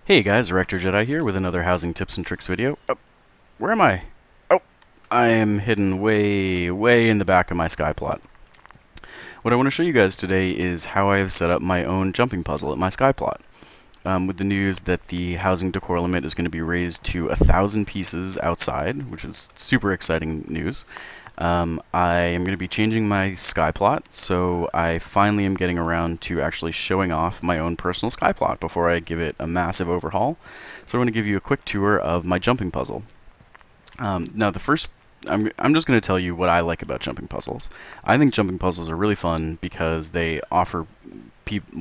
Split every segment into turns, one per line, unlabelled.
Hey guys, Erector Gedi here with another housing tips and tricks video. Oh, where am I? Oh, I am hidden way in the back of my Skyplot. What I want to show you guys today is how I have set up my own jumping puzzle at my Skyplot. With the news that the housing decor limit is going to be raised to 1,000 pieces outside, which is super exciting news. I am going to be changing my Skyplot, so I finally am getting around to actually showing off my own personal Skyplot before I give it a massive overhaul. So I want to give you a quick tour of my jumping puzzle. Now the first, I'm just going to tell you what I like about jumping puzzles. I think jumping puzzles are really fun because they offer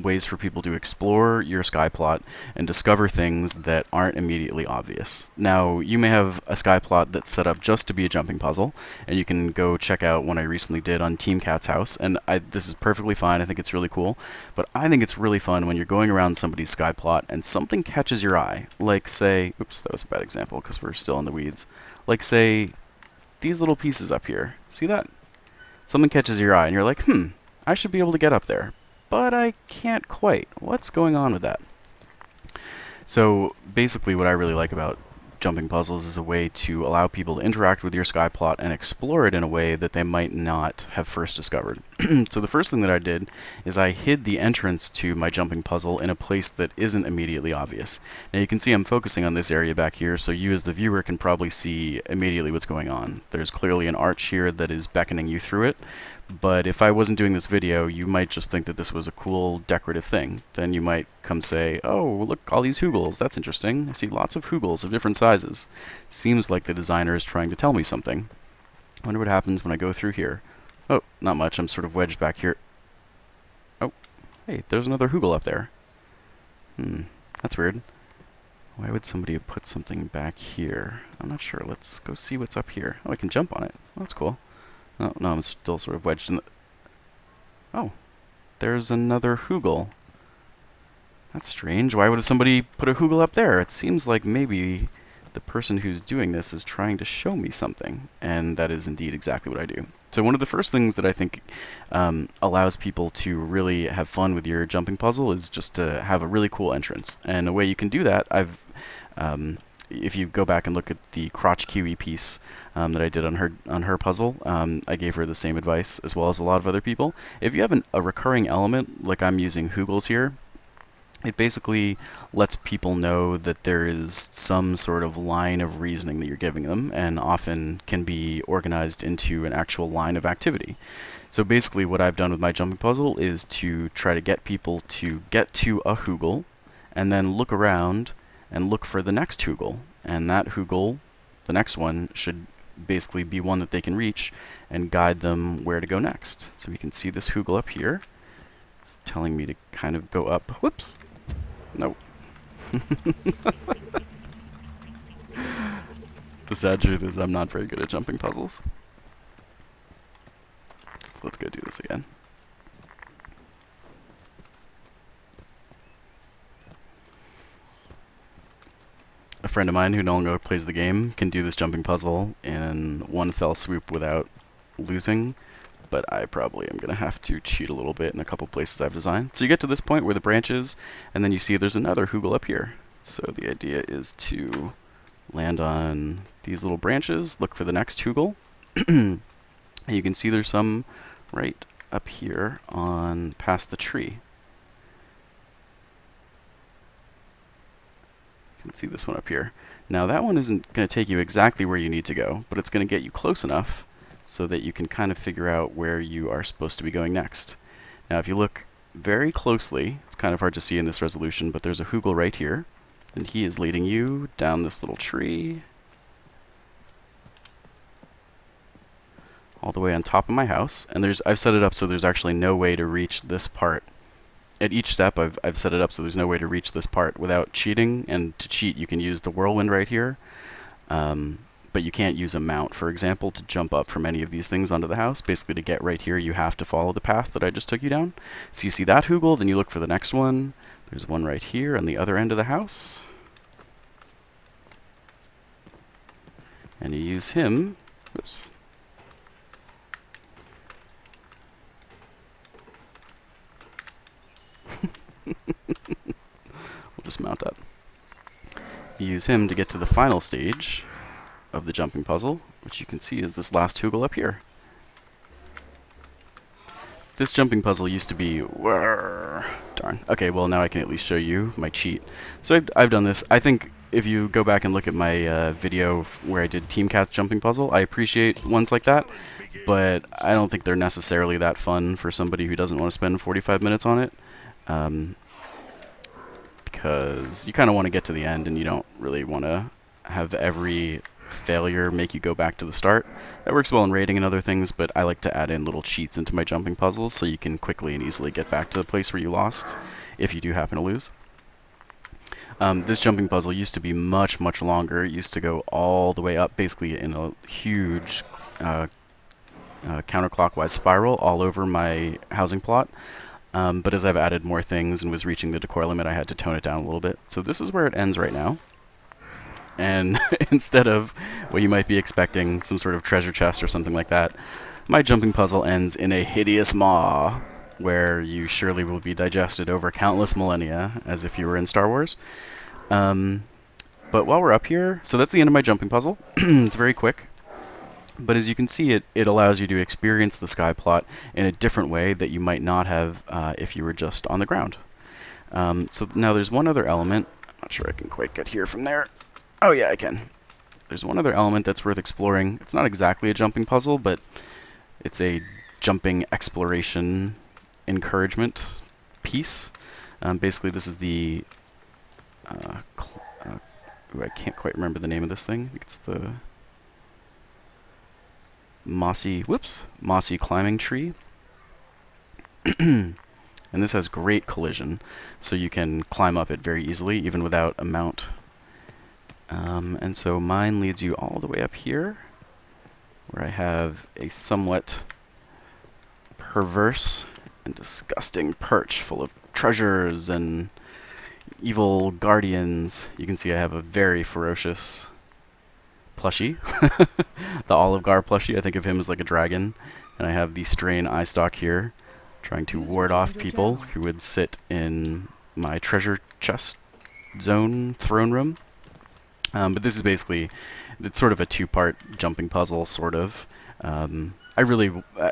ways for people to explore your Skyplot and discover things that aren't immediately obvious. Now, you may have a Skyplot that's set up just to be a jumping puzzle, and you can go check out one I recently did on Team Cat's house, and this is perfectly fine. I think it's really cool, but I think it's really fun when you're going around somebody's Skyplot and something catches your eye, like say, oops, that was a bad example because we're still in the weeds, like say, these little pieces up here. See that? Something catches your eye and you're like, I should be able to get up there, but I can't quite. What's going on with that? So basically what I really like about jumping puzzles is a way to allow people to interact with your Skyplot and explore it in a way that they might not have first discovered. So the first thing that I did is I hid the entrance to my jumping puzzle in a place that isn't immediately obvious. Now you can see I'm focusing on this area back here, so you as the viewer can probably see immediately what's going on. There's clearly an arch here that is beckoning you through it, but if I wasn't doing this video, you might just think that this was a cool decorative thing. Then you might come say, oh, look, all these hoogles, that's interesting. I see lots of hoogles of different sizes. Seems like the designer is trying to tell me something. I wonder what happens when I go through here. Oh, not much, I'm sort of wedged back here. Oh, hey, there's another hoogle up there. That's weird. Why would somebody have put something back here? I'm not sure. Let's go see what's up here. Oh, I can jump on it. Oh, that's cool. Oh, no, I'm still sort of wedged in the... Oh, there's another hoogle. That's strange. Why would somebody put a hoogle up there? It seems like maybe the person who's doing this is trying to show me something, and that is indeed exactly what I do. So one of the first things that I think allows people to really have fun with your jumping puzzle is just to have a really cool entrance. And a way you can do that, if you go back and look at the crotch kiwi piece that I did on her puzzle, I gave her the same advice as well as a lot of other people. If you have a recurring element, like I'm using hoogles here, it basically lets people know that there is some sort of line of reasoning that you're giving them, and often can be organized into an actual line of activity. So basically what I've done with my jumping puzzle is to try to get people to get to a hoogle, and then look around and look for the next hoogle. And that hoogle, the next one, should basically be one that they can reach and guide them where to go next. So we can see this hoogle up here. It's telling me to kind of go up. Whoops. Nope. The sad truth is I'm not very good at jumping puzzles. So let's go do this again. A friend of mine who no longer plays the game can do this jumping puzzle in one fell swoop without losing, but I probably am going to have to cheat a little bit in a couple places I've designed. So you get to this point where the branch is, and then you see there's another hoogle up here. So the idea is to land on these little branches, look for the next hoogle. And you can see there's some right up here on past the tree. You can see this one up here. Now that one isn't going to take you exactly where you need to go, but it's going to get you close enough so that you can kind of figure out where you are supposed to be going next. Now if you look very closely, it's kind of hard to see in this resolution, but there's a hoogle right here, and he is leading you down this little tree all the way on top of my house. And I've set it up so there's actually no way to reach this part. At each step I've set it up so there's no way to reach this part without cheating, and to cheat you can use the whirlwind right here. But you can't use a mount, for example, to jump up from any of these things onto the house. Basically, to get right here, you have to follow the path that I just took you down. So you see that hoogle, then you look for the next one. There's one right here on the other end of the house. And you use him. Oops. We'll just mount up. use him to get to the final stage of the jumping puzzle, which you can see is this last hoogle up here. This jumping puzzle used to be... Darn. Okay, well now I can at least show you my cheat. So I've done this. I think if you go back and look at my video where I did Team Cat's jumping puzzle, I appreciate ones like that, but I don't think they're necessarily that fun for somebody who doesn't want to spend 45 minutes on it. Because you kind of want to get to the end and you don't really want to have every failure make you go back to the start. That works well in raiding and other things, but I like to add in little cheats into my jumping puzzles so you can quickly and easily get back to the place where you lost if you do happen to lose. This jumping puzzle used to be much, much longer. It used to go all the way up basically in a huge counterclockwise spiral all over my housing plot. But as I've added more things and was reaching the decor limit, I had to tone it down a little bit. So this is where it ends right now. And instead of what you might be expecting, some sort of treasure chest or something like that, my jumping puzzle ends in a hideous maw, where you surely will be digested over countless millennia, as if you were in Star Wars. But while we're up here, so that's the end of my jumping puzzle. It's very quick. But as you can see, it allows you to experience the Skyplot in a different way that you might not have if you were just on the ground. So now there's one other element. I'm not sure I can quite get here from there. Oh yeah, I can. There's one other element that's worth exploring. It's not exactly a jumping puzzle, but it's a jumping exploration encouragement piece. Basically, this is the... I can't quite remember the name of this thing. I think it's the... mossy climbing tree. And this has great collision, so you can climb up it very easily, even without a mount. And so mine leads you all the way up here, where I have a somewhat perverse and disgusting perch full of treasures and evil guardians. You can see I have a very ferocious plushie, the Olive Gar plushie. I think of him as like a dragon, and I have the Strain eye stalk here, trying to ward off people who would sit in my treasure chest zone throne room. But this is basically, it's sort of a two-part jumping puzzle, sort of. I really,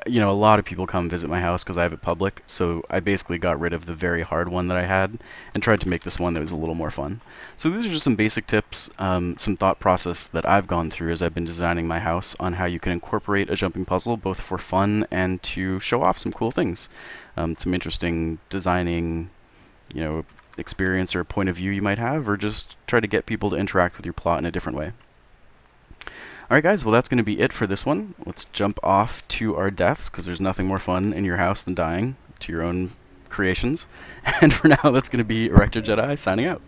you know, a lot of people come visit my house because I have it public, so I basically got rid of the very hard one that I had and tried to make this one that was a little more fun. So these are just some basic tips, some thought process that I've gone through as I've been designing my house on how you can incorporate a jumping puzzle both for fun and to show off some cool things. Some interesting designing, you know, experience or point of view you might have, or just try to get people to interact with your plot in a different way. Alright guys, well that's going to be it for this one. Let's jump off to our deaths, because there's nothing more fun in your house than dying to your own creations. And for now, that's going to be Erector Gedi signing out.